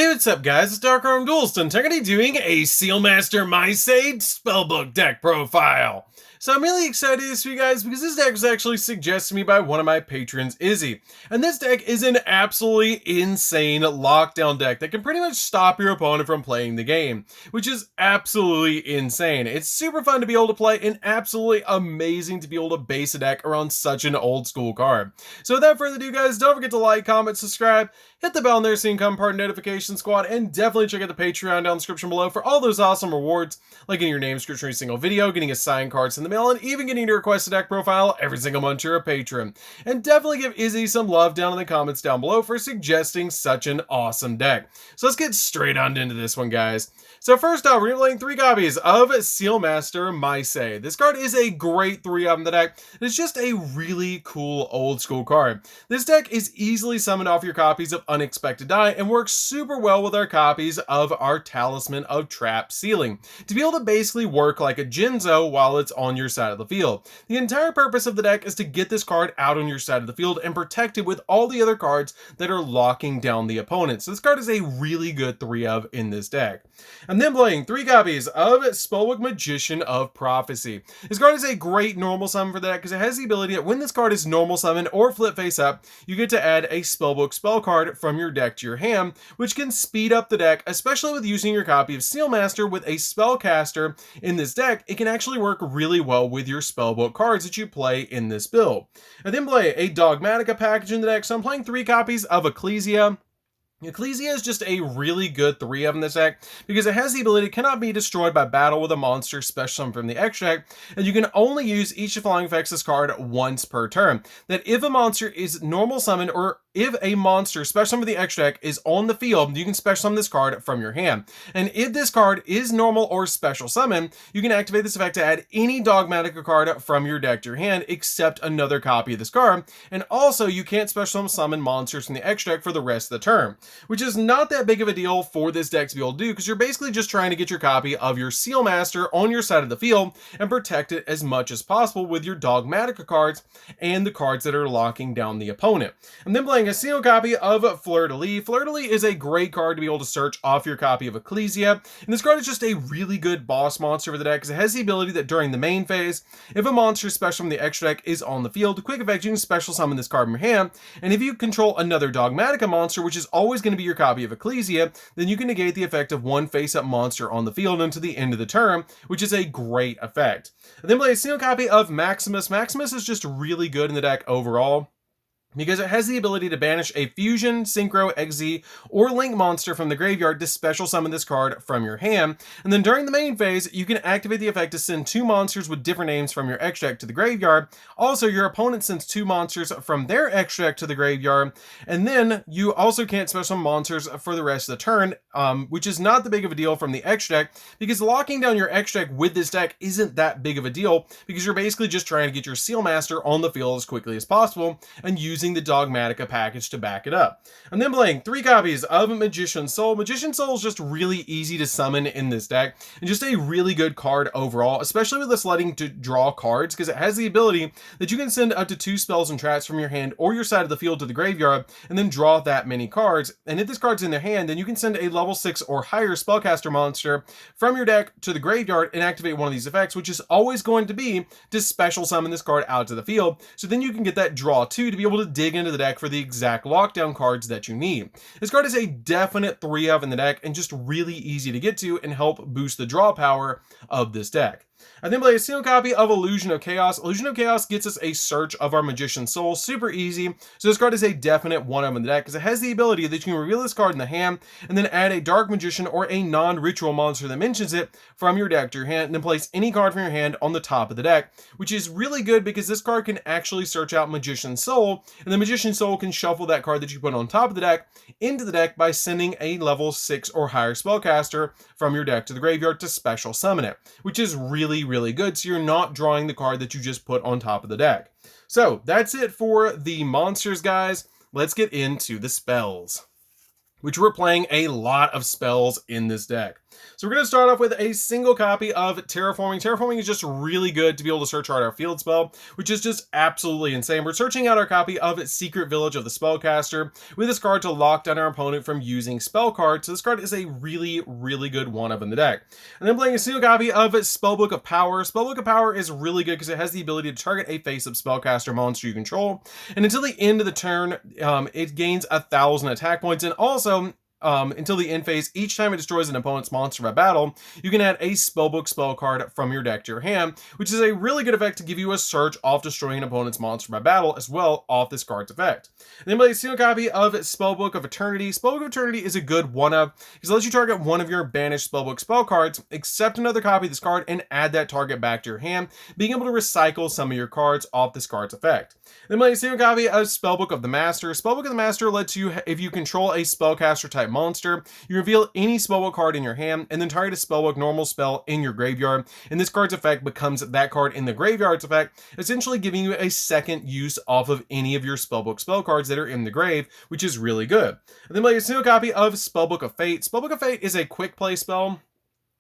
Hey, what's up guys, it's DarkArmedDuelist and today doing a Sealmaster Meisei Spellbook deck profile. So I'm really excited this week guys because this deck was actually suggested to me by one of my patrons, Izzy. And this deck is an absolutely insane lockdown deck that can pretty much stop your opponent from playing the game, which is absolutely insane. It's super fun to be able to play and absolutely amazing to be able to base a deck around such an old school card. So without further ado guys, don't forget to like, comment, subscribe, hit the bell in there so you can become part of Notification Squad, and definitely check out the Patreon down in the description below for all those awesome rewards, like getting your name description for every single video, getting assigned cards in the mail, and even getting to request a deck profile every single month you're a patron. And definitely give Izzy some love down in the comments down below for suggesting such an awesome deck. So let's get straight on into this one, guys. So first off, we're going to be playing 3 copies of Sealmaster Meisei. This card is a great 3 of them in the deck. It's just a really cool old school card. This deck is easily summoned off your copies of Unexpected Die and works super well with our copies of our Talisman of Trap Sealing to be able to basically work like a Jinzo while it's on your side of the field. The entire purpose of the deck is to get this card out on your side of the field and protect it with all the other cards that are locking down the opponent. So this card is a really good 3 of in this deck. I'm then playing 3 copies of Spellbook Magician of Prophecy. This card is a great normal summon for the deck because it has the ability that when this card is normal summon or flip face up, you get to add a Spellbook spell card from your deck to your hand, which can speed up the deck, especially with using your copy of Sealmaster with a spellcaster in this deck. It can actually work really well with your Spellbook cards that you play in this build. I then play a Dogmatica package in the deck, so I'm playing 3 copies of Ecclesia. Ecclesia is just a really good 3 of in this deck because it has the ability cannot be destroyed by battle with a monster special summon from the extract, and you can only use each of the following effects of this card once per turn. That if a monster is normal summoned or if a monster special summon from the extract is on the field, you can special summon this card from your hand. And if this card is normal or special summon, you can activate this effect to add any Dogmatica card from your deck to your hand except another copy of this card. And also you can't special summon monsters from the extract for the rest of the turn, which is not that big of a deal for this deck to be able to do because you're basically just trying to get your copy of your Sealmaster on your side of the field and protect it as much as possible with your Dogmatica cards and the cards that are locking down the opponent. I'm then playing a single copy of Fleur-de-Lis. Fleur-de-Lis is a great card to be able to search off your copy of Ecclesia, and this card is just a really good boss monster for the deck because it has the ability that during the main phase, if a monster special from the extra deck is on the field, quick effect, you can special summon this card from your hand, and if you control another Dogmatica monster, which is always going to be your copy of Ecclesia, then you can negate the effect of one face-up monster on the field until the end of the turn, which is a great effect. And then play a single copy of Maximus. Maximus is just really good in the deck overall because it has the ability to banish a Fusion, Synchro, XZ, or Link monster from the graveyard to special summon this card from your hand. And then during the main phase, you can activate the effect to send 2 monsters with different names from your extract to the graveyard. Also, your opponent sends 2 monsters from their extract to the graveyard. And then you also can't special summon monsters for the rest of the turn, which is not that big of a deal from the extract because locking down your extract with this deck isn't that big of a deal because you're basically just trying to get your Sealmaster on the field as quickly as possible and using the Dogmatica package to back it up. I'm then playing 3 copies of Magician Soul. Magician Soul is just really easy to summon in this deck and just a really good card overall, especially with this letting to draw cards because it has the ability that you can send up to 2 spells and traps from your hand or your side of the field to the graveyard and then draw that many cards. And if this card's in their hand, then you can send a level 6 or higher spellcaster monster from your deck to the graveyard and activate one of these effects, which is always going to be to special summon this card out to the field. So then you can get that draw 2 to be able to dig into the deck for the exact lockdown cards that you need. This card is a definite 3 of in the deck and just really easy to get to and help boost the draw power of this deck. I then play a single copy of Illusion of Chaos. Illusion of Chaos gets us a search of our Magician Soul, super easy. So this card is a definite 1 of in the deck because it has the ability that you can reveal this card in the hand and then add a Dark Magician or a non-ritual monster that mentions it from your deck to your hand and then place any card from your hand on the top of the deck, which is really good because this card can actually search out Magician Soul, and the Magician Soul can shuffle that card that you put on top of the deck into the deck by sending a level 6 or higher spellcaster from your deck to the graveyard to special summon it, which is really good, so you're not drawing the card that you just put on top of the deck. So that's it for the monsters, guys. Let's get into the spells. which we're playing a lot of spells in this deck. So we're going to start off with a single copy of Terraforming. Terraforming is just really good to be able to search out our field spell, which is just absolutely insane. We're searching out our copy of Secret Village of the Spellcaster with this card to lock down our opponent from using spell cards. So this card is a really, really good one-of in the deck. And then playing a single copy of Spellbook of Power. Spellbook of Power is really good because it has the ability to target a face-up spellcaster monster you control. And until the end of the turn, it gains 1,000 attack points. And also, until the end phase, each time it destroys an opponent's monster by battle, you can add a Spellbook spell card from your deck to your hand, which is a really good effect to give you a search off destroying an opponent's monster by battle as well off this card's effect. And then play a single copy of Spellbook of Eternity. Spellbook of Eternity is a good one-of because it lets you target one of your banished Spellbook spell cards, accept another copy of this card, and add that target back to your hand, being able to recycle some of your cards off this card's effect. Then play a single copy of Spellbook of the Master. Spellbook of the Master lets you, if you control a spellcaster type monster, you reveal any spellbook card in your hand and then target a spellbook normal spell in your graveyard, and this card's effect becomes that card in the graveyard's effect, essentially giving you a second use off of any of your spellbook spell cards that are in the grave, which is really good. And then play a single copy of Spellbook of Fate. Spellbook of Fate is a quick play spell,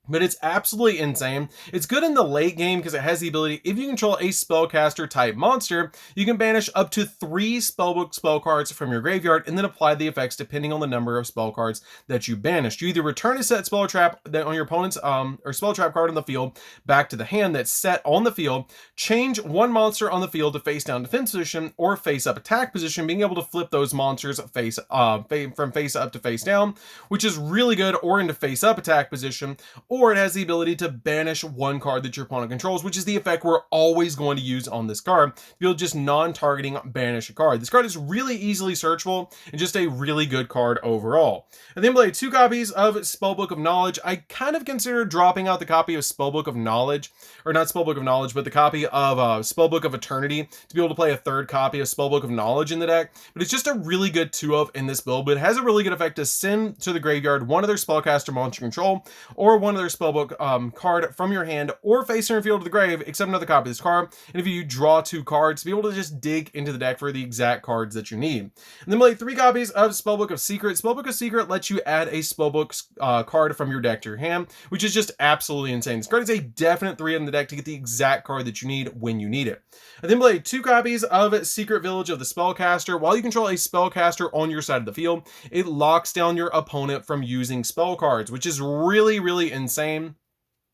but it's absolutely insane. It's good in the late game because it has the ability, if you control a spellcaster type monster, you can banish up to 3 spellbook spell cards from your graveyard and then apply the effects depending on the number of spell cards that you banished. You either return a set spell trap that on your opponent's or spell trap card on the field back to the hand that's set on the field, change one monster on the field to face down defense position or face up attack position, being able to flip those monsters from face up to face down, which is really good, or into face up attack position. Or it has the ability to banish one card that your opponent controls, which is the effect we're always going to use on this card, to be able to just non-targeting banish a card. This card is really easily searchable and just a really good card overall. And then play 2 copies of Spellbook of Knowledge. I kind of consider dropping out the copy of Spellbook of Knowledge, or not Spellbook of Knowledge, but the copy of Spellbook of Eternity to be able to play a 3rd copy of Spellbook of Knowledge in the deck. But it's just a really good 2-of in this build, but it has a really good effect to send to the graveyard one of their spellcaster monster control, or one of their spellbook card from your hand, or face your field to the grave, except another copy of this card. And if you draw 2 cards, to be able to just dig into the deck for the exact cards that you need. And then play 3 copies of Spellbook of Secret. Spellbook of Secret lets you add a spellbook card from your deck to your hand, which is just absolutely insane. This card is a definite 3 in the deck to get the exact card that you need when you need it. And then play 2 copies of Secret Village of the Spellcaster. While you control a spellcaster on your side of the field, it locks down your opponent from using spell cards, which is really, really insane.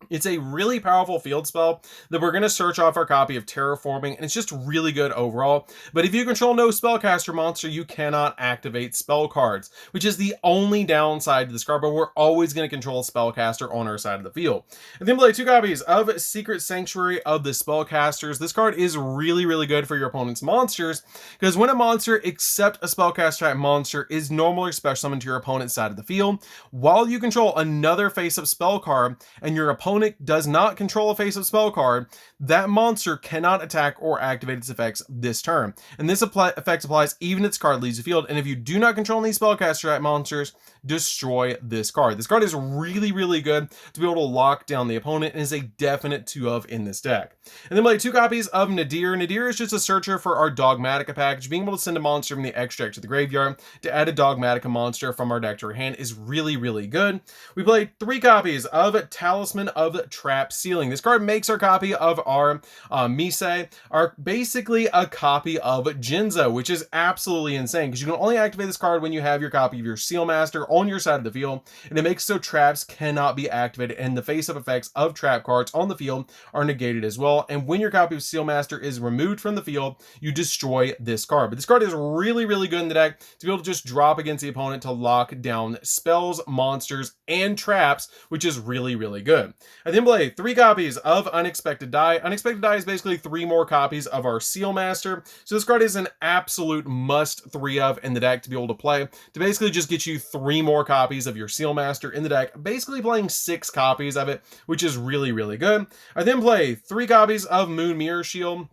It's a really powerful field spell that we're going to search off our copy of Terraforming, and it's just really good overall. But if you control no spellcaster monster, you cannot activate spell cards, which is the only downside to this card, but we're always going to control a spellcaster on our side of the field. And then play 2 copies of Secret Sanctuary of the Spellcasters. This card is really, really good for your opponent's monsters, because when a monster except a spellcaster type monster is normally special summoned to your opponent's side of the field, while you control another face-up spell card and your opponent does not control a face-up spell card, that monster cannot attack or activate its effects this turn. And this effect applies even if its card leaves the field. And if you do not control any spellcaster type monsters, destroy this card. This card is really, really good to be able to lock down the opponent and is a definite 2-of in this deck. And then play 2 copies of Nadir. Nadir is just a searcher for our Dogmatica package. Being able to send a monster from the extra deck to the graveyard to add a Dogmatica monster from our deck to our hand is really, really good. We play 3 copies of Talisman of Trap Ceiling. This card makes our copy of our Meisei are basically a copy of Jinzo, which is absolutely insane because you can only activate this card when you have your copy of your Sealmaster on your side of the field, and it makes so traps cannot be activated, and the face-up effects of trap cards on the field are negated as well. And when your copy of Sealmaster is removed from the field, you destroy this card. But this card is really, really good in the deck to be able to just drop against the opponent to lock down spells, monsters, and traps, which is really, really good. I then play 3 copies of Unexpected Die. Unexpected Die is basically 3 more copies of our Sealmaster. So this card is an absolute must 3-of in the deck to be able to play, to basically just get you 3 more copies of your Sealmaster in the deck, basically playing 6 copies of it, which is really, really good. I then play 3 copies of Moon Mirror Shield.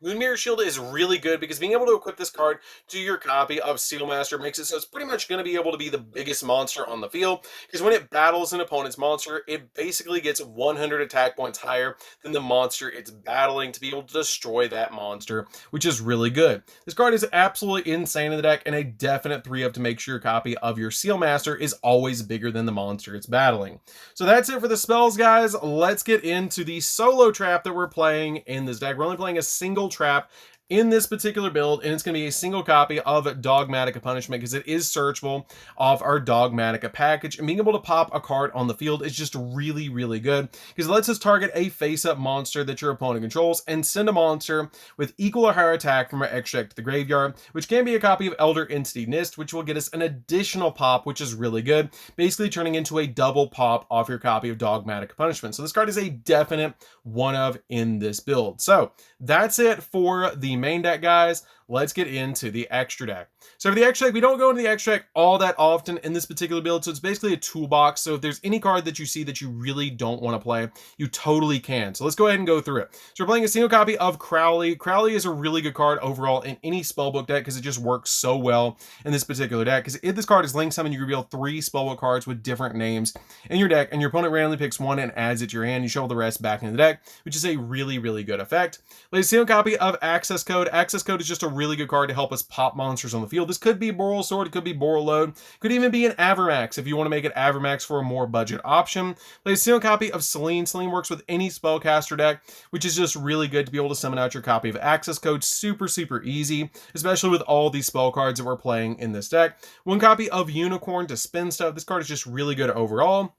Moonmirror Shield is really good because being able to equip this card to your copy of Sealmaster makes it so it's pretty much going to be able to be the biggest monster on the field, because when it battles an opponent's monster, it basically gets 100 attack points higher than the monster it's battling to be able to destroy that monster, which is really good. This card is absolutely insane in the deck and a definite 3-up to make sure your copy of your Sealmaster is always bigger than the monster it's battling. So that's it for the spells, guys. Let's get into the solo trap that we're playing in this deck. We're only playing a single trap in this particular build, and it's going to be a single copy of Dogmatica Punishment because it is searchable off our Dogmatica package, and being able to pop a card on the field is just really, really good because it lets us target a face-up monster that your opponent controls and send a monster with equal or higher attack from our extract to the graveyard, which can be a copy of Elder Entity Nist, which will get us an additional pop, which is really good, basically turning into a double pop off your copy of Dogmatica Punishment. So this card is a definite one of in this build. So that's it for the main deck, guys. Let's get into the extra deck. So for the extra deck, we don't go into the extra deck all that often in this particular build, so it's basically a toolbox. So if there's any card that you see that you really don't want to play, you totally can. So let's go ahead and go through it. So we're playing a single copy of Crowley. Crowley is a really good card overall in any spellbook deck because it just works so well in this particular deck. Because if this card is link summon, you reveal 3 spellbook cards with different names in your deck, and your opponent randomly picks one and adds it to your hand. You shuffle the rest back into the deck, which is a really, really good effect. Play a single copy of Access Code. Access Code is just a really good card to help us pop monsters on the field. This could be Boral Sword, it could be Boral Load, could even be an Avermax if you want to make it Avermax for a more budget option. Play a single copy of Selene. Selene works with any spellcaster deck, which is just really good to be able to summon out your copy of Access Code. Super, super easy, especially with all these spell cards that we're playing in this deck. One copy of Unicorn to spin stuff. This card is just really good overall.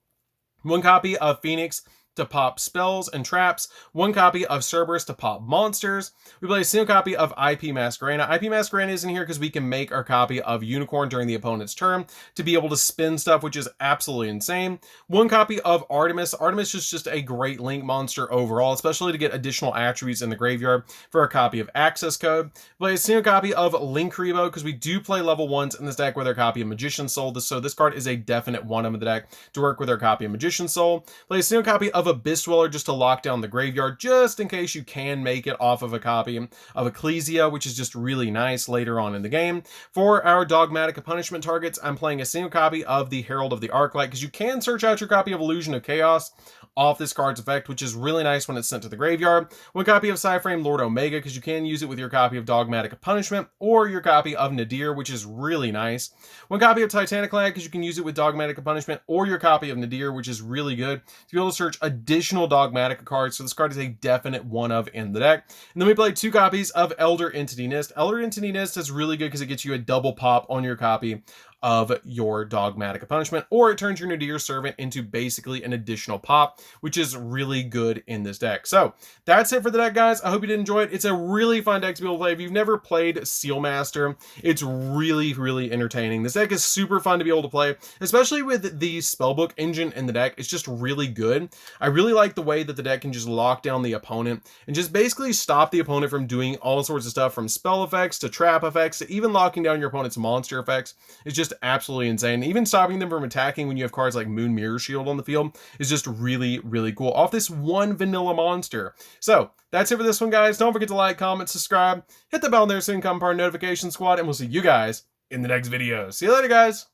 One copy of Phoenix to pop spells and traps, one copy of Cerberus to pop monsters. We play a single copy of IP Masquerena. IP Masquerena is in here because we can make our copy of Unicorn during the opponent's turn to be able to spin stuff, which is absolutely insane. One copy of Artemis. Artemis is just a great link monster overall, especially to get additional attributes in the graveyard for a copy of Access Code. Play a single copy of Linkuriboh because we do play level 1s in this deck with our copy of Magician's Soul. So this card is a definite one of the deck to work with our copy of Magician's Soul. Play a single copy of Abyss Dweller just to lock down the graveyard, just in case you can make it off of a copy of Ecclesia, which is just really nice later on in the game. For our Dogmatica Punishment targets, I'm playing a single copy of the Herald of the Arclight because you can search out your copy of Illusion of Chaos off this card's effect, which is really nice when it's sent to the graveyard. One copy of Psyframe Lord Omega because you can use it with your copy of Dogmatica Punishment or your copy of Nadir, which is really nice. One copy of Titanic Lad because you can use it with Dogmatica Punishment or your copy of Nadir, which is really good to be able to search additional Dogmatica cards. So this card is a definite one of in the deck. And then we play 2 copies of Elder Entity Nist. Elder Entity Nist is really good because it gets you a double pop on your copy of your Dogmatica Punishment, or it turns your Nadir Servant into basically an additional pop, which is really good in this deck. So that's it for the deck, guys. I hope you did enjoy it. It's a really fun deck to be able to play. If you've never played Sealmaster, it's really, really entertaining. This deck is super fun to be able to play, especially with the Spellbook engine in the deck. It's just really good. I really like the way that the deck can just lock down the opponent and just basically stop the opponent from doing all sorts of stuff, from spell effects to trap effects to even locking down your opponent's monster effects. It's just absolutely insane. Even stopping them from attacking when you have cards like Moon Mirror Shield on the field is just really, really cool off this one vanilla monster. So that's it for this one, guys. Don't forget to like, comment, subscribe, hit the bell there so you can become part of Notification Squad, and we'll see you guys in the next video. See you later, guys.